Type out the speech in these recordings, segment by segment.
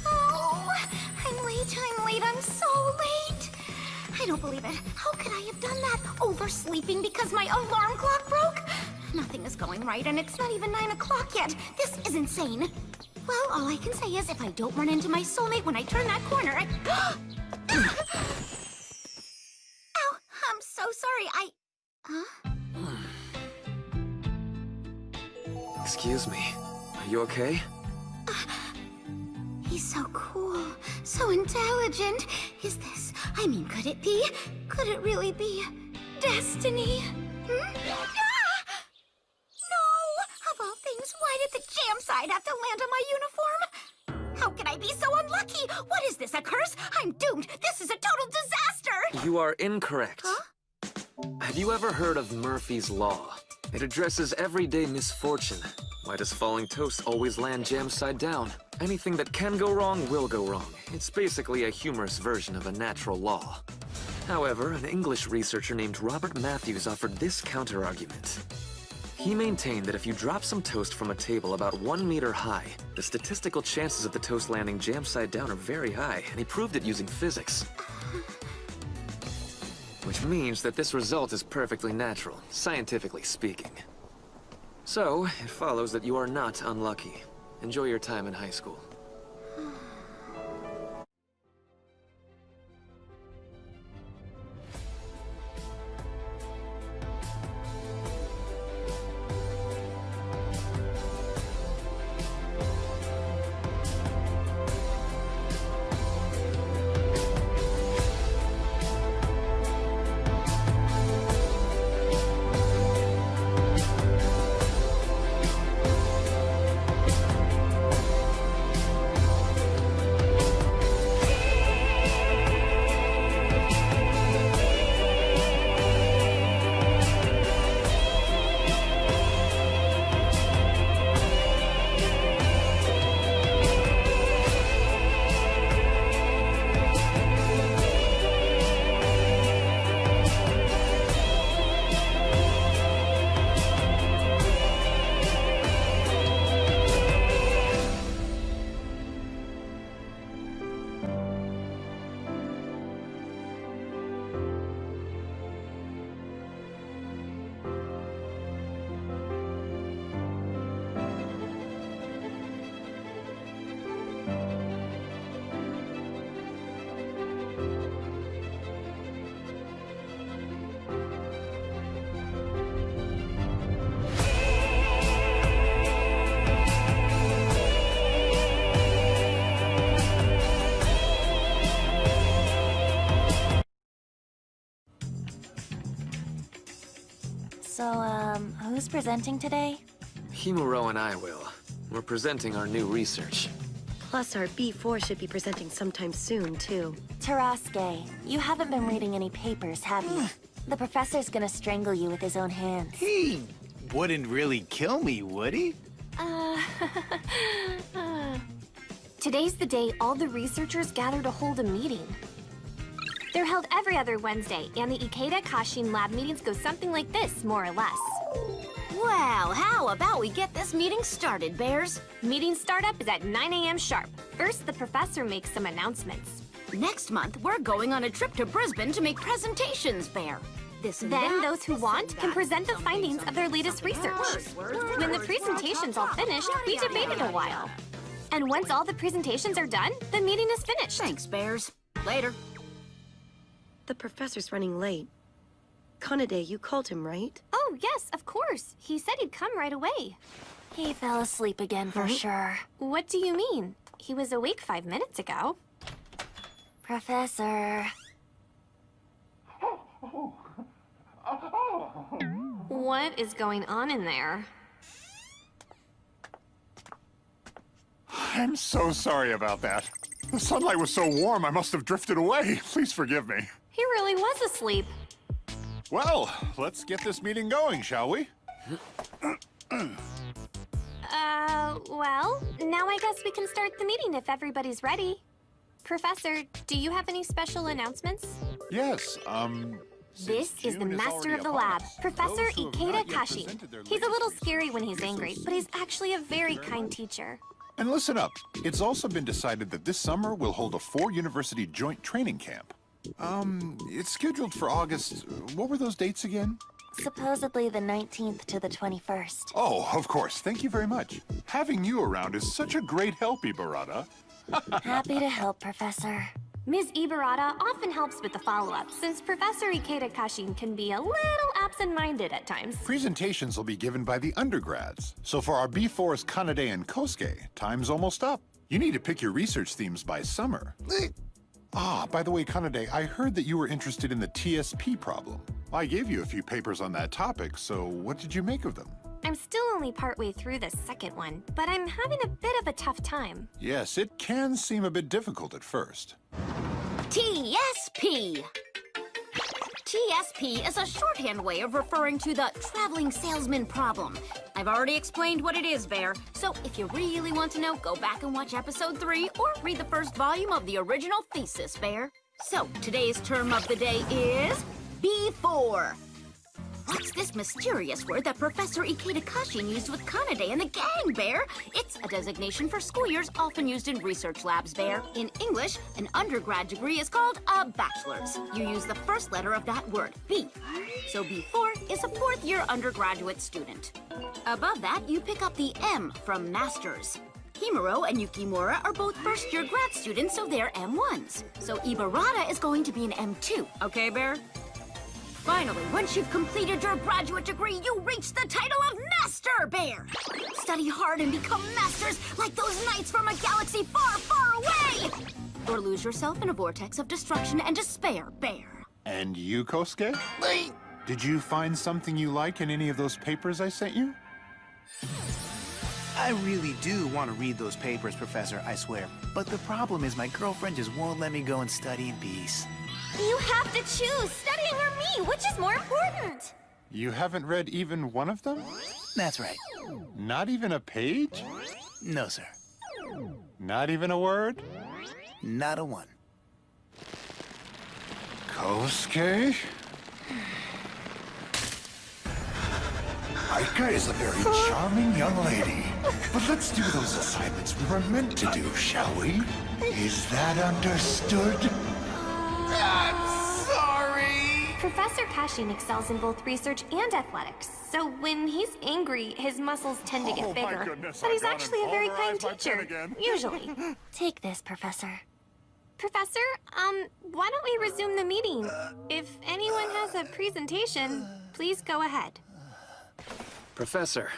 Oh, I'm late, I'm so late. I don't believe it. How could I have done that? Oversleeping because my alarm clock broke? Nothing is going right, and it's not even 9 o'clock yet. This is insane. Well, all I can say is if I don't run into my soulmate when I turn that corner, I... Ow, I'm so sorry, Huh? Excuse me. Are you okay? He's so cool, so intelligent. Is this, could it be? Could it really be destiny? Hmm? Ah! No! Of all things, why did the jam side have to land on my uniform? How can I be so unlucky? What is this, a curse? I'm doomed. This is a total disaster! You are incorrect. Huh? Have you ever heard of Murphy's Law? It addresses everyday misfortune. Why does falling toast always land jam side down? Anything that can go wrong will go wrong. It's basically a humorous version of a natural law. However, an English researcher named Robert Matthews offered this counter-argument. He maintained that if you drop some toast from a table about 1 meter high, the statistical chances of the toast landing jam side down are very high, and he proved it using physics. Which means that this result is perfectly natural, scientifically speaking. So, it follows that you are not unlucky. Enjoy your time in high school. Who's presenting today? Himuro and I will. We're presenting our new research. Plus, our B4 should be presenting sometime soon, too. Tarasuke, you haven't been reading any papers, have you? The professor's gonna strangle you with his own hands. He wouldn't really kill me, would he? Today's the day all the researchers gather to hold a meeting. They're held every other Wednesday, and the Ikeda Kashin lab meetings go something like this, more or less. Well, how about we get this meeting started, Bears? Meeting startup is at 9 a.m. sharp. First, the professor makes some announcements. Next month, we're going on a trip to Brisbane to make presentations, Bear. Then those who want can present the findings of their latest research. When the presentation's all finished, we debate it a while. And once all the presentations are done, the meeting is finished. Thanks, Bears. Later. The professor's running late. Kanade, you called him, right? Oh, yes, of course. He said he'd come right away. He fell asleep again for sure. What do you mean? He was awake 5 minutes ago. Professor. What is going on in there? I'm so sorry about that. The sunlight was so warm, I must have drifted away. Please forgive me. He really was asleep. Well, let's get this meeting going, shall we? Well, now I guess we can start the meeting if everybody's ready. Professor, do you have any special announcements? Yes, This is the master of the lab, Professor Ikeda Kashin. He's a little scary when he's angry, but he's actually a very kind teacher. And listen up. It's also been decided that this summer we'll hold a 4-university joint training camp. It's scheduled for August. What were those dates again? Supposedly the 19th to the 21st. Oh, of course. Thank you very much. Having you around is such a great help, Ibarata. Happy to help, Professor. Ms. Ibarata often helps with the follow-up, since Professor Ikeda Kashin can be a little absent-minded at times. Presentations will be given by the undergrads. So for our B4s Kanade and Kosuke, time's almost up. You need to pick your research themes by summer. By the way, Kanade, I heard that you were interested in the TSP problem. I gave you a few papers on that topic, so what did you make of them? I'm still only partway through the second one, but I'm having a bit of a tough time. Yes, it can seem a bit difficult at first. TSP. TSP is a shorthand way of referring to the traveling salesman problem. I've already explained what it is, Bear, so if you really want to know, go back and watch episode 3 or read the first volume of the original thesis, Bear. So, today's term of the day is B4. What's this mysterious word that Professor Ikeda Kashin used with Kanade and the gang, Bear? It's a designation for school years often used in research labs, Bear. In English, an undergrad degree is called a bachelor's. You use the first letter of that word, B. So B4 is a fourth-year undergraduate student. Above that, you pick up the M from master's. Himuro and Yukimura are both first-year grad students, so they're M1s. So Ibarata is going to be an M2, okay, Bear? Finally, once you've completed your graduate degree, you reach the title of Master Bear! Study hard and become masters like those knights from a galaxy far, far away! Or lose yourself in a vortex of destruction and despair, Bear. And you, Kosuke? Did you find something you like in any of those papers I sent you? I really do want to read those papers, Professor, I swear. But the problem is my girlfriend just won't let me go and study in peace. You have to choose, studying or me, which is more important? You haven't read even one of them? That's right. Not even a page? No, sir. Not even a word? Not a one. Kosuke? Aika is a very charming young lady. But let's do those assignments we were meant to do, shall we? Is that understood? I'm sorry! Professor Kashin excels in both research and athletics, so when he's angry, his muscles tend to get bigger. Goodness, but he's I actually a very kind teacher, usually. Take this, Professor. Professor, why don't we resume the meeting? If anyone has a presentation, please go ahead. Professor,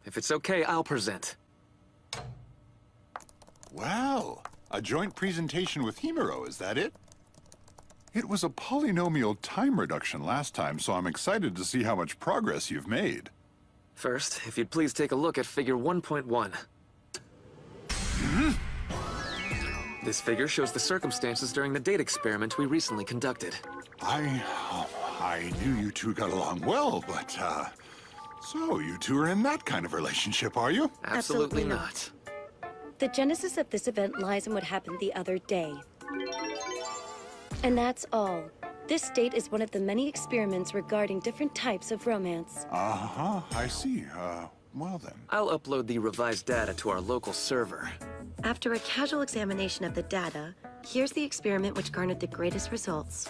if it's okay, I'll present. Wow, a joint presentation with Himuro, is that it? It was a polynomial time reduction last time, so I'm excited to see how much progress you've made. First, if you'd please take a look at figure 1.1. This figure shows the circumstances during the date experiment we recently conducted. I knew you two got along well, but, so you two are in that kind of relationship, are you? Absolutely not. The genesis of this event lies in what happened the other day. And that's all. This date is one of the many experiments regarding different types of romance. Uh-huh, I see. Well then. I'll upload the revised data to our local server. After a casual examination of the data, here's the experiment which garnered the greatest results.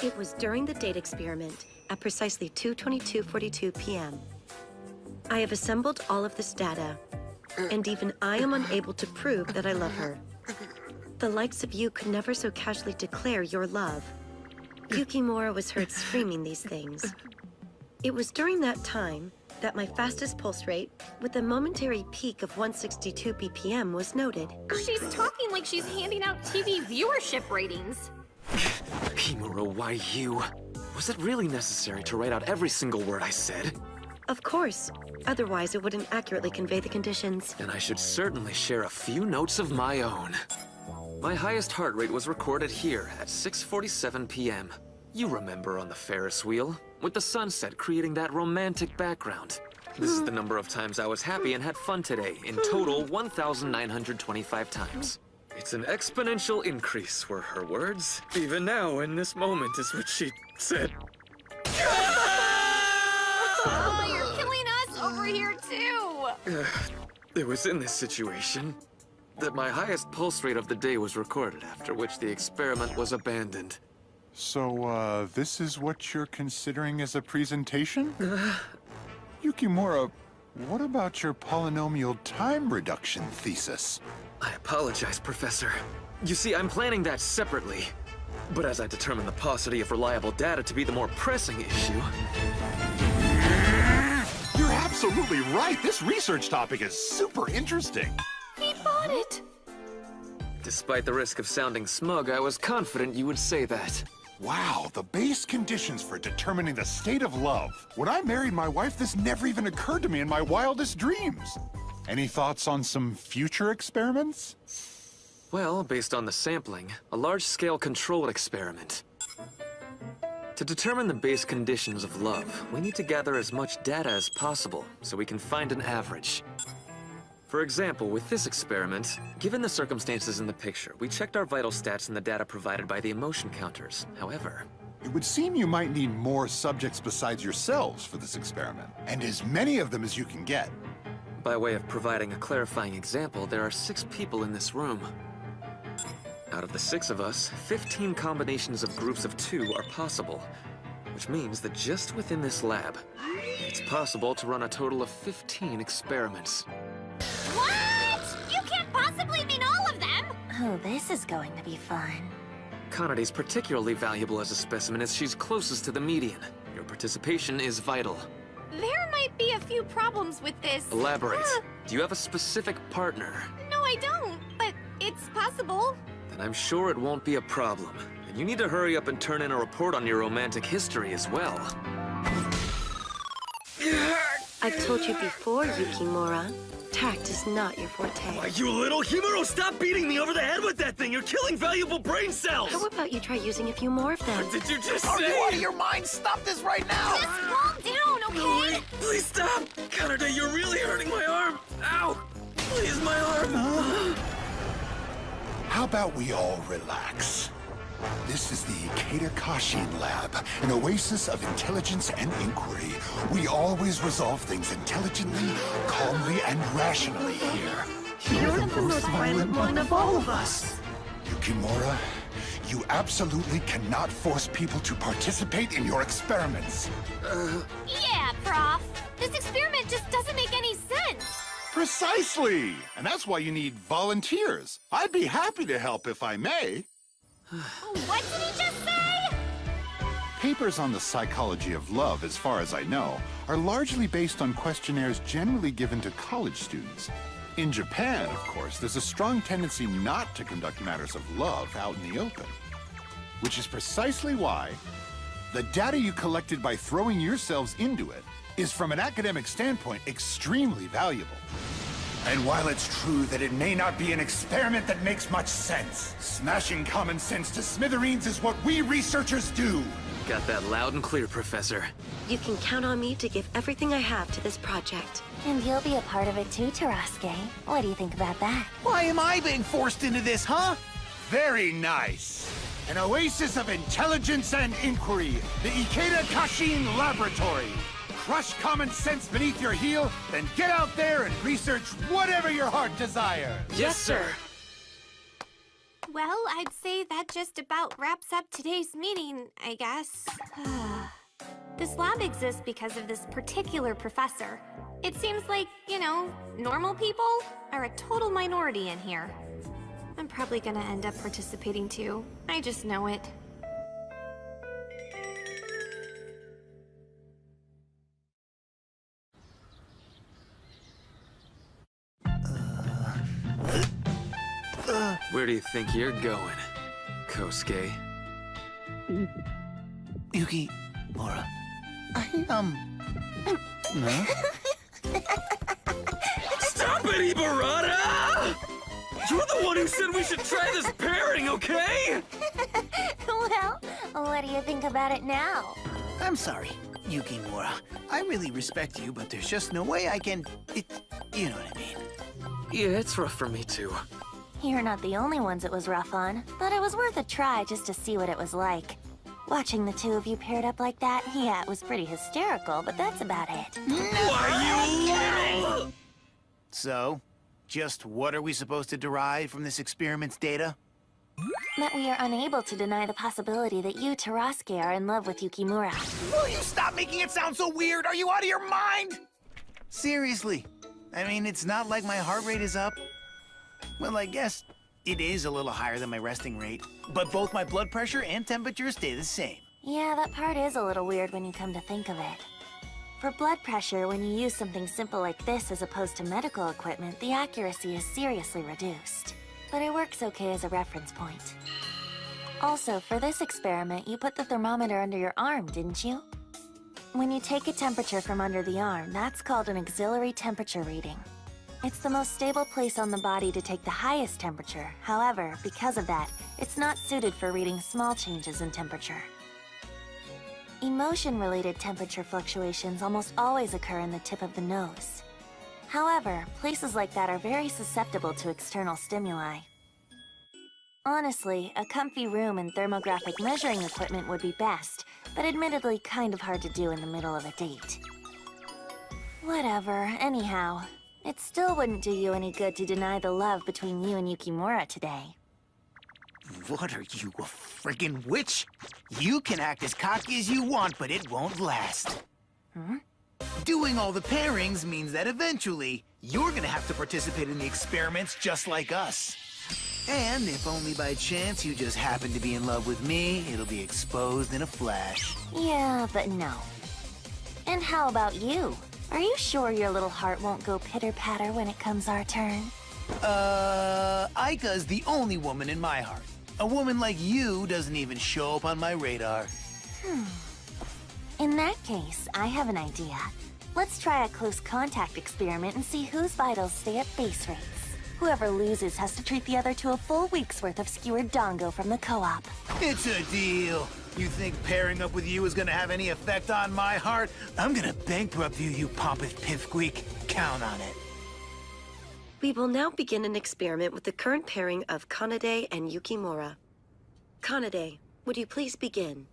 It was during the date experiment at precisely 2:22:42 p.m. I have assembled all of this data, and even I am unable to prove that I love her. The likes of you could never so casually declare your love. Yukimura was heard screaming these things. It was during that time that my fastest pulse rate, with a momentary peak of 162 BPM, was noted. She's talking like she's handing out TV viewership ratings. Himuro, why you? Was it really necessary to write out every single word I said? Of course. Otherwise, it wouldn't accurately convey the conditions. Then I should certainly share a few notes of my own. My highest heart rate was recorded here at 6:47 p.m. You remember on the Ferris wheel, with the sunset creating that romantic background. This is the number of times I was happy and had fun today, in total 1,925 times. It's an exponential increase, were her words. Even now, in this moment, is what she said. Oh, you're killing us over here, too. It was in this situation that my highest pulse rate of the day was recorded, after which the experiment was abandoned. So, this is what you're considering as a presentation? Yukimura, what about your polynomial time reduction thesis? I apologize, Professor. You see, I'm planning that separately. But as I determine the paucity of reliable data to be the more pressing issue... You're absolutely right. This research topic is super interesting. He bought it. Despite the risk of sounding smug, I was confident you would say that. Wow, the base conditions for determining the state of love. When I married my wife, this never even occurred to me in my wildest dreams. Any thoughts on some future experiments? Well, based on the sampling, a large-scale controlled experiment. To determine the base conditions of love, we need to gather as much data as possible so we can find an average. For example, with this experiment, given the circumstances in the picture, we checked our vital stats in the data provided by the emotion counters. However, It would seem you might need more subjects besides yourselves for this experiment, and as many of them as you can get. by way of providing a clarifying example, there are 6 people in this room. Out of the 6 of us, 15 combinations of groups of 2 are possible, which means that just within this lab, it's possible to run a total of 15 experiments. What? You can't possibly mean all of them! Oh, this is going to be fun. Kanade's particularly valuable as a specimen as she's closest to the median. Your participation is vital. There might be a few problems with this. Elaborate. Do you have a specific partner? No, I don't, but it's possible. Then I'm sure it won't be a problem. And you need to hurry up and turn in a report on your romantic history as well. I've told you before, Yukimura. Tact is not your forte. You little Himuro, stop beating me over the head with that thing! You're killing valuable brain cells! How about you try using a few more of them? Did you just Are say? you out of your mind? Stop this right now! Just calm down, okay? Please stop! Kanade, you're really hurting my arm! Ow! Please, my arm! How about we all relax? This is the Ikeda Kashin Lab, an oasis of intelligence and inquiry. We always resolve things intelligently, calmly, and rationally here. You're the most violent one of all of us. Yukimura, you absolutely cannot force people to participate in your experiments. Yeah, Prof. This experiment just doesn't make any sense. Precisely! And that's why you need volunteers. I'd be happy to help if I may. What did he just say? Papers on the psychology of love, as far as I know, are largely based on questionnaires generally given to college students. In Japan, of course, there's a strong tendency not to conduct matters of love out in the open. Which is precisely why the data you collected by throwing yourselves into it is, from an academic standpoint, extremely valuable. And while it's true that it may not be an experiment that makes much sense, smashing common sense to smithereens is what we researchers do. Got that loud and clear, Professor. You can count on me to give everything I have to this project. And you'll be a part of it too, Tarasuke. What do you think about that? Why am I being forced into this, huh? Very nice. An oasis of intelligence and inquiry, the Ikeda Kashin Laboratory. Crush common sense beneath your heel, then get out there and research whatever your heart desires. Yes, sir. Well, I'd say that just about wraps up today's meeting, I guess. This lab exists because of this particular professor. It seems like, you know, normal people are a total minority in here. I'm probably gonna end up participating too. I just know it. Where do you think you're going, Kosuke? Yukimura. Stop it, Ibarata! You're the one who said we should try this pairing, okay? Well, what do you think about it now? I'm sorry, Yukimura. I really respect you, but there's just no way I can... you know what I mean. Yeah, it's rough for me too. You're not the only ones it was rough on, but it was worth a try just to see what it was like. Watching the two of you paired up like that, yeah, it was pretty hysterical, but that's about it. Why, you little... So, just what are we supposed to derive from this experiment's data? That we are unable to deny the possibility that you, Tarasuke, are in love with Yukimura. Will you stop making it sound so weird? Are you out of your mind? Seriously. I mean, it's not like my heart rate is up. Well, I guess it is a little higher than my resting rate. But both my blood pressure and temperature stay the same. Yeah, that part is a little weird when you come to think of it. For blood pressure, when you use something simple like this as opposed to medical equipment, the accuracy is seriously reduced. But it works okay as a reference point. Also, for this experiment, you put the thermometer under your arm, didn't you? When you take a temperature from under the arm, that's called an auxiliary temperature reading. It's the most stable place on the body to take the highest temperature. However, because of that, it's not suited for reading small changes in temperature. Emotion-related temperature fluctuations almost always occur in the tip of the nose. However, places like that are very susceptible to external stimuli. Honestly, a comfy room and thermographic measuring equipment would be best, but admittedly kind of hard to do in the middle of a date. Whatever, anyhow. It still wouldn't do you any good to deny the love between you and Yukimura today. What are you, a friggin' witch? You can act as cocky as you want, but it won't last. Doing all the pairings means that eventually, you're gonna have to participate in the experiments just like us. And if only by chance you just happen to be in love with me, it'll be exposed in a flash. Yeah, but no. And how about you? Are you sure your little heart won't go pitter-patter when it comes our turn? Aika's the only woman in my heart. A woman like you doesn't even show up on my radar. In that case, I have an idea. Let's try a close contact experiment and see whose vitals stay at base rates. Whoever loses has to treat the other to a full week's worth of skewered dango from the co-op. It's a deal. You think pairing up with you is gonna have any effect on my heart? I'm gonna bankrupt you, you pompous pipsqueak. Count on it. We will now begin an experiment with the current pairing of Kanade and Yukimura. Kanade, would you please begin?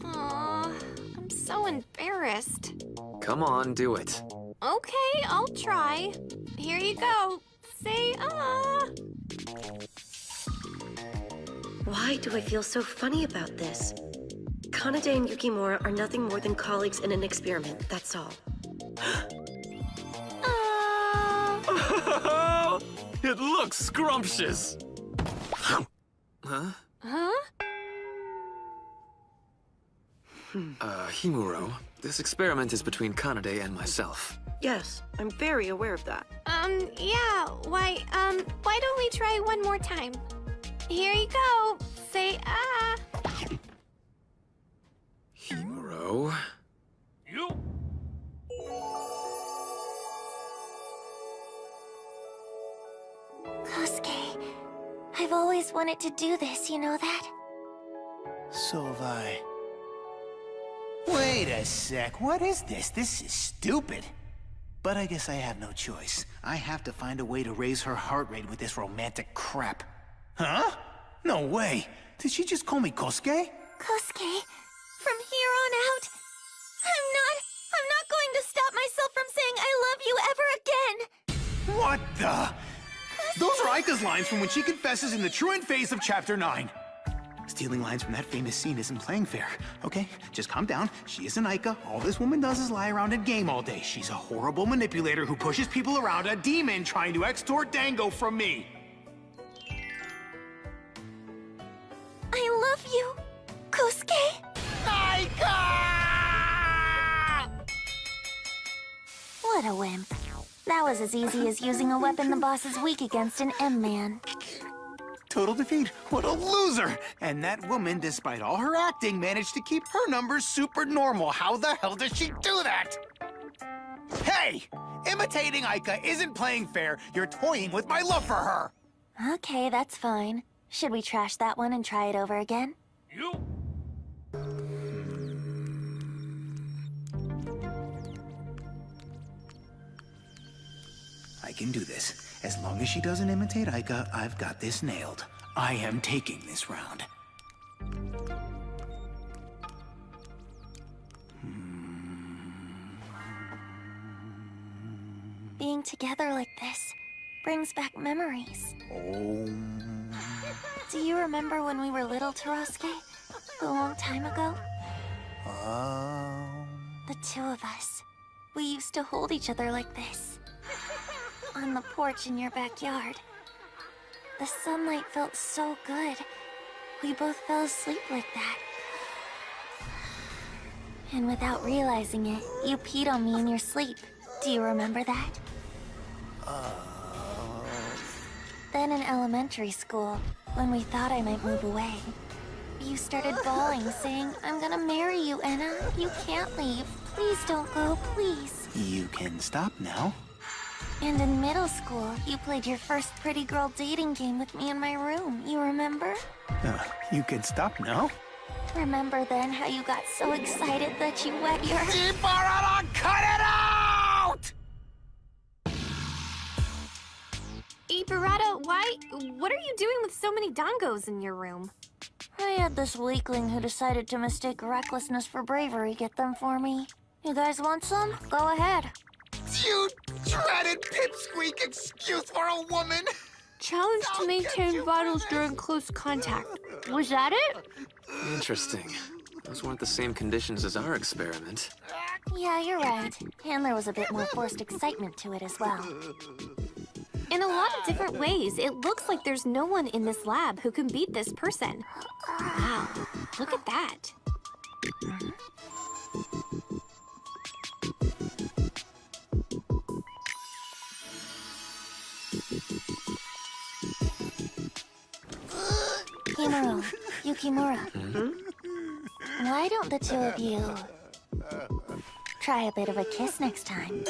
Aw, I'm so embarrassed. Come on, do it. Okay, I'll try. Here you go. Say ah. Why do I feel so funny about this? Kanade and Yukimura are nothing more than colleagues in an experiment, that's all. It looks scrumptious. Huh? Huh? Himuro, this experiment is between Kanade and myself. Yes, I'm very aware of that. Yeah, why don't we try one more time? Here you go. Say ah. Himuro? Kosuke, I've always wanted to do this, you know that? So have I. Wait a sec, what is this? This is stupid. But I guess I have no choice. I have to find a way to raise her heart rate with this romantic crap. Huh? No way. Did she just call me Kosuke? Kosuke, from here on out, I'm not going to stop myself from saying I love you ever again. What the? Those are Aika's lines from when she confesses in the truant phase of Chapter 9. Stealing lines from that famous scene isn't playing fair, okay? Just calm down. She isn't Aika. All this woman does is lie around and game all day. She's a horrible manipulator who pushes people around, a demon trying to extort dango from me. I love you, Kosuke. Aika! What a wimp. That was as easy as using a weapon the boss is weak against an M-man. Total defeat. What a loser! And that woman, despite all her acting, managed to keep her numbers super normal. How the hell does she do that? Hey! Imitating Aika isn't playing fair. You're toying with my love for her. Okay, that's fine. Should we trash that one and try it over again? I can do this. As long as she doesn't imitate Aika, I've got this nailed. I am taking this round. Being together like this brings back memories. Oh. Do you remember when we were little, Torosuke? A long time ago? The two of us. We used to hold each other like this. On the porch in your backyard. The sunlight felt so good. We both fell asleep like that. And without realizing it, you peed on me in your sleep. Do you remember that? Then in elementary school, when we thought I might move away, you started bawling, saying, "I'm gonna marry you, Enna. You can't leave. Please don't go, please." You can stop now. And in middle school, you played your first pretty girl dating game with me in my room. You remember? You can stop now. Remember then how you got so excited that you wet your... Cut it out! Ibarata, what are you doing with so many dongos in your room? I had this weakling who decided to mistake recklessness for bravery get them for me. You guys want some? Go ahead. You dreaded pipsqueak excuse for a woman! Challenge to maintain vitals during close contact. Was that it? Interesting. Those weren't the same conditions as our experiment. Yeah, you're right. And there was a bit more forced excitement to it as well. In a lot of different ways, it looks like there's no one in this lab who can beat this person. Wow, look at that. Himuro, Yukimura. Why don't the two of you try a bit of a kiss next time?